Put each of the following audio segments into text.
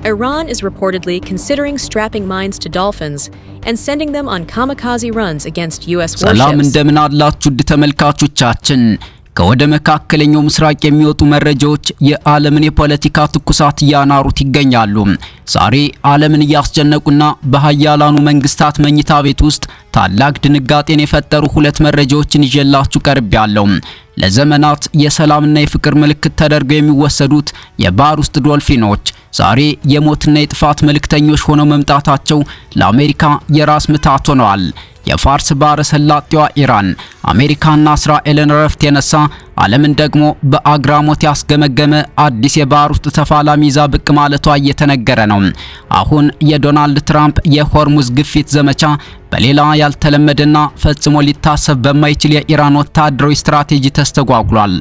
Iran is reportedly considering strapping mines to dolphins and sending them on kamikaze runs against US warships. ሰላም እንደምን አላችሁ ተመልካቾቻችን። ከወደ መካከለኛው ምስራቅ የሚወጡ መረጃዎች የዓለምን የፖለቲካ ትኩሳት ያናሩት ይገኛሉ። ዛሬ ዓለምን ያስጨነቁና በሃያላኑ መንግስታት መኝታ ቤት ውስጥ ታላቅ ድንጋጤን የፈጠሩ ሁለት መረጃዎችን ይዤላችሁ ቀርቤያለሁ። ለዘመናት የሰላምና የፍቅር ምልክት ተደርገው የሚወሰዱት የባህር ውስጥ ዶልፊኖች ዛሬ የሞትና የጥፋት መልእክተኞች ሆነው መምጣታቸው ለአሜሪካ የራስ ምታት ሆነዋል። የፋርስ ባህረ ሰላጤዋ ኢራን አሜሪካና እስራኤልን ረፍት የነሳ ዓለምን ደግሞ በአግራሞት ያስገመገመ አዲስ የባህር ውስጥ ተፋላሚ ይዛ ብቅ ማለቷ እየተነገረ ነው። አሁን የዶናልድ ትራምፕ የሆርሙዝ ግፊት ዘመቻ በሌላ ያልተለመደና ፈጽሞ ሊታሰብ በማይችል የኢራን ወታደራዊ ስትራቴጂ ተስተጓጉሏል።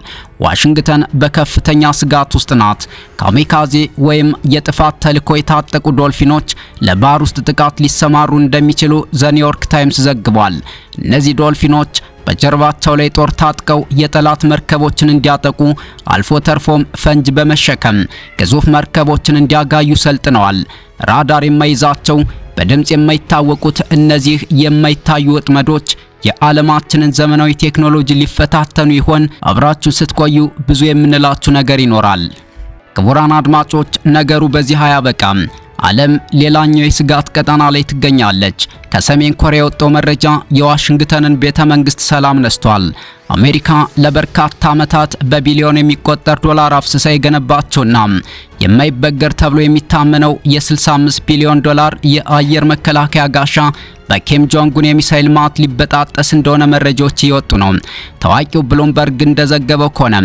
ዋሽንግተን በከፍተኛ ስጋት ውስጥ ናት። ካሚካዜ ወይም የጥፋት ተልዕኮ የታጠቁ ዶልፊኖች ለባህር ውስጥ ጥቃት ሊሰማሩ እንደሚችሉ ዘ ኒውዮርክ ታይምስ ዘግቧል። እነዚህ ዶልፊኖች በጀርባቸው ላይ ጦር ታጥቀው የጠላት መርከቦችን እንዲያጠቁ አልፎ ተርፎም ፈንጅ በመሸከም ግዙፍ መርከቦችን እንዲያጋዩ ሰልጥነዋል። ራዳር የማይዛቸው በድምጽ የማይታወቁት እነዚህ የማይታዩ ወጥመዶች የዓለማችንን ዘመናዊ ቴክኖሎጂ ሊፈታተኑ ይሆን? አብራችሁ ስትቆዩ ብዙ የምንላችሁ ነገር ይኖራል። ክቡራን አድማጮች፣ ነገሩ በዚህ አያበቃም። ዓለም ሌላኛው የስጋት ቀጠና ላይ ትገኛለች። ከሰሜን ኮሪያ የወጣው መረጃ የዋሽንግተንን ቤተ መንግስት ሰላም ነስቷል። አሜሪካ ለበርካታ ዓመታት በቢሊዮን የሚቆጠር ዶላር አፍስሳ የገነባቸውና የማይበገር ተብሎ የሚታመነው የ65 ቢሊዮን ዶላር የአየር መከላከያ ጋሻ በኪም ጆንጉን የሚሳኤል ማት ሊበጣጠስ እንደሆነ መረጃዎች እየወጡ ነው። ታዋቂው ብሉምበርግ እንደዘገበው ከሆነ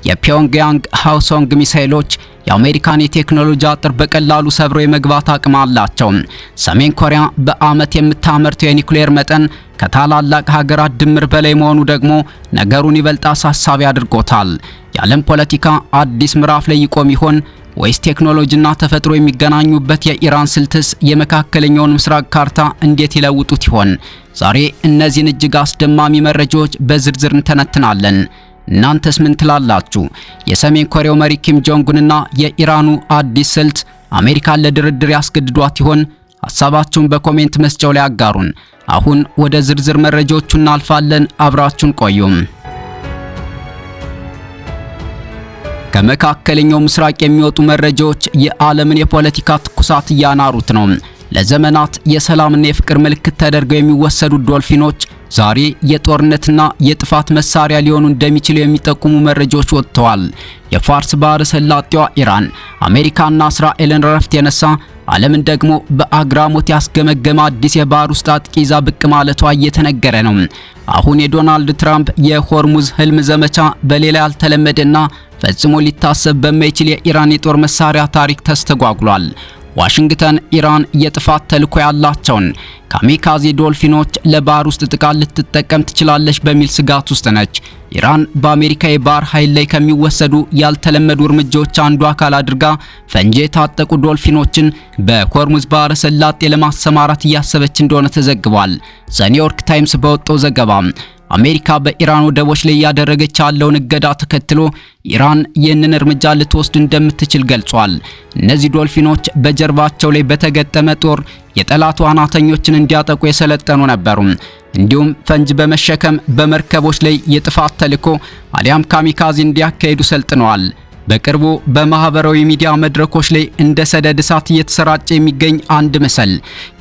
የፒዮንግያንግ ሃውሶንግ ሚሳኤሎች የአሜሪካን የቴክኖሎጂ አጥር በቀላሉ ሰብሮ የመግባት አቅም አላቸው። ሰሜን ኮሪያ በአመት የምታመርተው የኒውክሌር መጠን ከታላላቅ ሀገራት ድምር በላይ መሆኑ ደግሞ ነገሩን ይበልጥ አሳሳቢ አድርጎታል። የዓለም ፖለቲካ አዲስ ምዕራፍ ላይ ይቆም ይሆን ወይስ ቴክኖሎጂና ተፈጥሮ የሚገናኙበት የኢራን ስልትስ የመካከለኛውን ምስራቅ ካርታ እንዴት ይለውጡት ይሆን? ዛሬ እነዚህን እጅግ አስደማሚ መረጃዎች በዝርዝር እንተነትናለን። እናንተስ ምን ትላላችሁ? የሰሜን ኮሪያው መሪ ኪም ጆንጉንና የኢራኑ አዲስ ስልት አሜሪካን ለድርድር ያስገድዷት ይሆን? ሐሳባችሁን በኮሜንት መስጫው ላይ አጋሩን። አሁን ወደ ዝርዝር መረጃዎቹ እናልፋለን። አብራችሁን ቆዩም። ከመካከለኛው ምስራቅ የሚወጡ መረጃዎች የዓለምን የፖለቲካ ትኩሳት ያናሩት ነው። ለዘመናት የሰላምና የፍቅር ምልክት ተደርገው የሚወሰዱት ዶልፊኖች ዛሬ የጦርነትና የጥፋት መሳሪያ ሊሆኑ እንደሚችሉ የሚጠቁሙ መረጃዎች ወጥተዋል። የፋርስ ባህረ ሰላጤዋ ኢራን አሜሪካና እስራኤልን ረፍት የነሳ ዓለምን ደግሞ በአግራሞት ያስገመገመ አዲስ የባህር ውስጥ አጥቂ ይዛ ብቅ ማለቷ እየተነገረ ነው። አሁን የዶናልድ ትራምፕ የሆርሙዝ ህልም ዘመቻ በሌላ ያልተለመደና ፈጽሞ ሊታሰብ በማይችል የኢራን የጦር መሳሪያ ታሪክ ተስተጓጉሏል። ዋሽንግተን ኢራን የጥፋት ተልዕኮ ያላቸውን ካሚካዜ ዶልፊኖች ለባህር ውስጥ ጥቃት ልትጠቀም ትችላለች በሚል ስጋት ውስጥ ነች። ኢራን በአሜሪካ የባህር ኃይል ላይ ከሚወሰዱ ያልተለመዱ እርምጃዎች አንዱ አካል አድርጋ ፈንጂ የታጠቁ ዶልፊኖችን በሆርሙዝ ባህረ ሰላጤ ለማሰማራት እያሰበች እንደሆነ ተዘግቧል። ዘ ኒውዮርክ ታይምስ በወጣው ዘገባ አሜሪካ በኢራን ወደቦች ላይ ያደረገች ያለውን እገዳ ተከትሎ ኢራን ይህንን እርምጃ ልትወስድ እንደምትችል ገልጿል። እነዚህ ዶልፊኖች በጀርባቸው ላይ በተገጠመ ጦር የጠላት ዋናተኞችን እንዲያጠቁ የሰለጠኑ ነበሩ። እንዲሁም ፈንጅ በመሸከም በመርከቦች ላይ የጥፋት ተልዕኮ አሊያም ካሚካዚ እንዲያካሂዱ ሰልጥነዋል። በቅርቡ በማህበራዊ ሚዲያ መድረኮች ላይ እንደ ሰደድ እሳት እየተሰራጨ የሚገኝ አንድ ምስል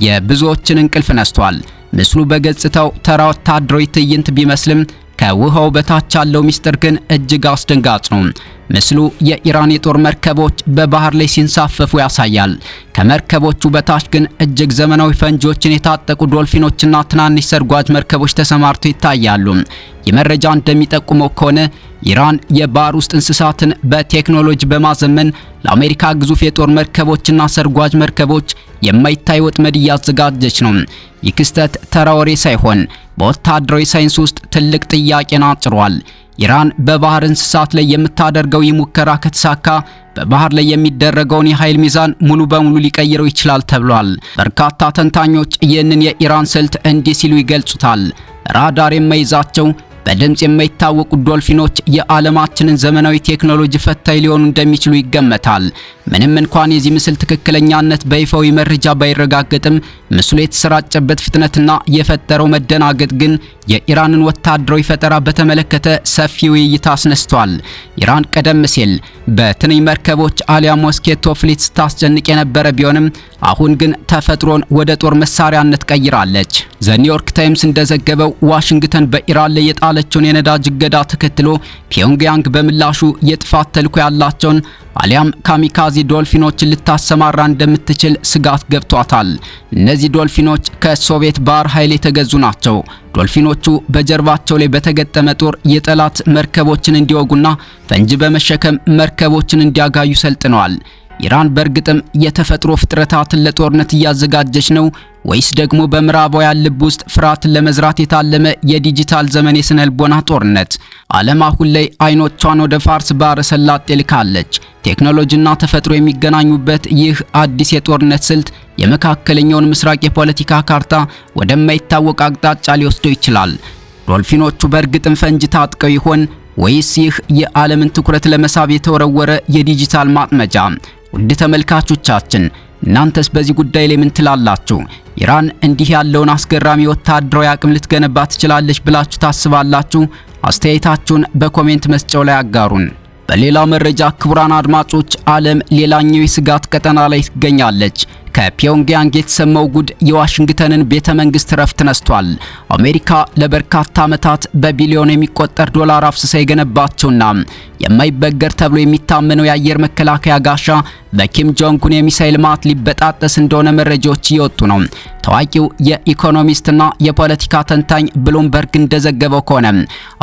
የብዙዎችን እንቅልፍ ነስቷል። ምስሉ በገጽታው ተራ ወታደራዊ ትዕይንት ቢመስልም ከውሃው በታች ያለው ሚስጥር ግን እጅግ አስደንጋጭ ነው። ምስሉ የኢራን የጦር መርከቦች በባህር ላይ ሲንሳፈፉ ያሳያል። ከመርከቦቹ በታች ግን እጅግ ዘመናዊ ፈንጂዎችን የታጠቁ ዶልፊኖችና ትናንሽ ሰርጓጅ መርከቦች ተሰማርተው ይታያሉ። የመረጃ እንደሚጠቁመው ከሆነ ኢራን የባህር ውስጥ እንስሳትን በቴክኖሎጂ በማዘመን ለአሜሪካ ግዙፍ የጦር መርከቦችና ሰርጓጅ መርከቦች የማይታይ ወጥመድ እያዘጋጀች ነው። ይህ ክስተት ተራ ወሬ ሳይሆን በወታደራዊ ሳይንስ ውስጥ ትልቅ ጥያቄን አጭሯል። ኢራን በባህር እንስሳት ላይ የምታደርገው ሙከራ ከተሳካ በባህር ላይ የሚደረገውን የኃይል ሚዛን ሙሉ በሙሉ ሊቀይረው ይችላል ተብሏል። በርካታ ተንታኞች ይህንን የኢራን ስልት እንዲህ ሲሉ ይገልጹታል። ራዳር የማይዛቸው በድምጽ የማይታወቁ ዶልፊኖች የዓለማችንን ዘመናዊ ቴክኖሎጂ ፈታኝ ሊሆኑ እንደሚችሉ ይገመታል። ምንም እንኳን የዚህ ምስል ትክክለኛነት በይፋዊ መረጃ ባይረጋገጥም ምስሉ የተሰራጨበት ፍጥነትና የፈጠረው መደናገጥ ግን የኢራንን ወታደራዊ ፈጠራ በተመለከተ ሰፊ ውይይት አስነስቷል። ኢራን ቀደም ሲል በትንኝ መርከቦች አሊያ ሞስኬቶ ፍሊት ስታስጨንቅ የነበረ ቢሆንም አሁን ግን ተፈጥሮን ወደ ጦር መሳሪያነት ቀይራለች። ዘ ኒውዮርክ ታይምስ እንደዘገበው ዋሽንግተን በኢራን ላይ የጣለችውን የነዳጅ እገዳ ተከትሎ ፒዮንግያንግ በምላሹ የጥፋት ተልዕኮ ያላቸውን አሊያም ካሚካዚ ዶልፊኖችን ልታሰማራ እንደምትችል ስጋት ገብቷታል። እነዚህ ዶልፊኖች ከሶቪየት ባህር ኃይል የተገዙ ናቸው። ዶልፊኖቹ በጀርባቸው ላይ በተገጠመ ጦር የጠላት መርከቦችን እንዲወጉና ፈንጂ በመሸከም መርከቦችን እንዲያጋዩ ሰልጥነዋል። ኢራን በእርግጥም የተፈጥሮ ፍጥረታትን ለጦርነት እያዘጋጀች ነው ወይስ ደግሞ በምዕራባውያን ልብ ውስጥ ፍርሃትን ለመዝራት የታለመ የዲጂታል ዘመን የስነልቦና ጦርነት? ዓለም አሁን ላይ አይኖቿን ወደ ፋርስ ባህረ ሰላጤ ልካለች። ቴክኖሎጂና ተፈጥሮ የሚገናኙበት ይህ አዲስ የጦርነት ስልት የመካከለኛውን ምስራቅ የፖለቲካ ካርታ ወደማይታወቅ አቅጣጫ ሊወስደው ይችላል። ዶልፊኖቹ በእርግጥም ፈንጂ ታጥቀው ይሆን ወይስ ይህ የዓለምን ትኩረት ለመሳብ የተወረወረ የዲጂታል ማጥመጃ? ውድ ተመልካቾቻችን እናንተስ በዚህ ጉዳይ ላይ ምን ትላላችሁ? ኢራን እንዲህ ያለውን አስገራሚ ወታደራዊ አቅም ልትገነባ ትችላለች ብላችሁ ታስባላችሁ? አስተያየታችሁን በኮሜንት መስጫው ላይ አጋሩን። በሌላ መረጃ ክቡራን አድማጮች፣ ዓለም ሌላኛው የስጋት ቀጠና ላይ ትገኛለች። ከፒዮንግያንግ የተሰማው ጉድ የዋሽንግተንን ቤተ መንግስት ረፍት ነስቷል። አሜሪካ ለበርካታ ዓመታት በቢሊዮን የሚቆጠር ዶላር አፍስሳ የገነባቸውና የማይበገር ተብሎ የሚታመነው የአየር መከላከያ ጋሻ በኪም ጆንግ ኡን የሚሳኤል ማት ሊበጣጠስ እንደሆነ መረጃዎች እየወጡ ነው። ታዋቂው የኢኮኖሚስትና የፖለቲካ ተንታኝ ብሉምበርግ እንደዘገበው ከሆነ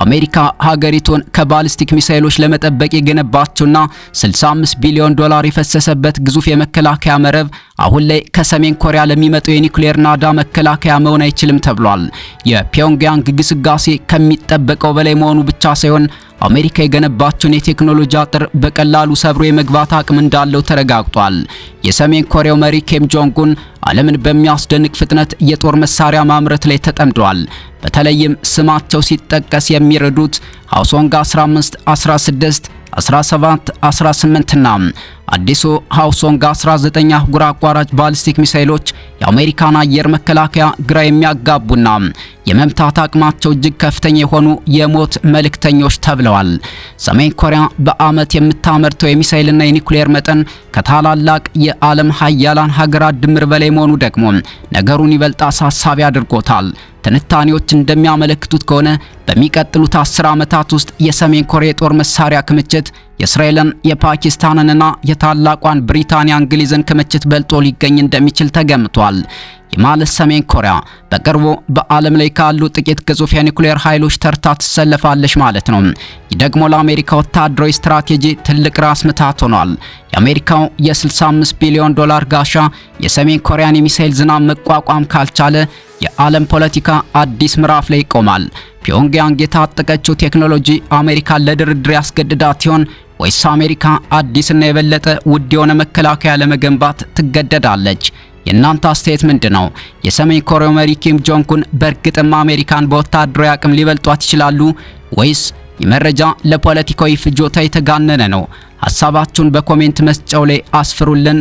አሜሪካ ሀገሪቱን ከባሊስቲክ ሚሳኤሎች ለመጠበቅ የገነባቸውና 65 ቢሊዮን ዶላር የፈሰሰበት ግዙፍ የመከላከያ መረብ አሁን ላይ ከሰሜን ኮሪያ ለሚመጣው የኒውክሌር ናዳ መከላከያ መሆን አይችልም ተብሏል። የፒዮንግያንግ ግስጋሴ ከሚጠበቀው በላይ መሆኑ ብቻ ሳይሆን አሜሪካ የገነባቸውን የቴክኖሎጂ አጥር በቀላሉ ሰብሮ የመግባት አቅም እንዳለው ተረጋግጧል። የሰሜን ኮሪያው መሪ ኪም ጆንግ ኡን ዓለምን በሚያስደንቅ ፍጥነት የጦር መሳሪያ ማምረት ላይ ተጠምደዋል። በተለይም ስማቸው ሲጠቀስ የሚረዱት ሃውሶንግ 15፣ 16፣ 17፣ 18 እና አዲሱ ሃውሶንግ 19 አህጉር አቋራጭ ባሊስቲክ ሚሳኤሎች የአሜሪካን አየር መከላከያ ግራ የሚያጋቡና የመምታት አቅማቸው እጅግ ከፍተኛ የሆኑ የሞት መልእክተኞች ተብለዋል። ሰሜን ኮሪያ በዓመት የምታመርተው የሚሳኤልና የኒውክሌር መጠን ከታላላቅ የዓለም ሀያላን ሀገራት ድምር በላይ መሆኑ ደግሞ ነገሩን ይበልጥ አሳሳቢ አድርጎታል። ትንታኔዎች እንደሚያመለክቱት ከሆነ በሚቀጥሉት 10 ዓመታት ውስጥ የሰሜን ኮሪያ የጦር መሳሪያ ክምችት የእስራኤልን፣ የፓኪስታንንና የታላቋን ብሪታንያ እንግሊዝን ክምችት በልጦ ሊገኝ እንደሚችል ተገምቷል። የማለት ሰሜን ኮሪያ በቅርቡ በዓለም ላይ ካሉ ጥቂት ግዙፍ የኒውክሌር ኃይሎች ተርታ ትሰለፋለች ማለት ነው። ይህ ደግሞ ለአሜሪካ ወታደራዊ ስትራቴጂ ትልቅ ራስ ምታት ሆኗል። የአሜሪካው የ65 ቢሊዮን ዶላር ጋሻ የሰሜን ኮሪያን የሚሳኤል ዝናብ መቋቋም ካልቻለ የዓለም ፖለቲካ አዲስ ምዕራፍ ላይ ይቆማል። ፒዮንግያንግ የታጠቀችው ቴክኖሎጂ አሜሪካን ለድርድር ያስገድዳት ይሆን ወይስ አሜሪካ አዲስና የበለጠ ውድ የሆነ መከላከያ ለመገንባት ትገደዳለች? የእናንተ አስተያየት ምንድነው? የሰሜን ኮሪያው መሪ ኪም ጆንግ ኡን በእርግጥም አሜሪካን በወታደራዊ አቅም ሊበልጧት ይችላሉ ወይስ የመረጃ ለፖለቲካዊ ፍጆታ የተጋነነ ነው? ሐሳባችሁን በኮሜንት መስጫው ላይ አስፍሩልን።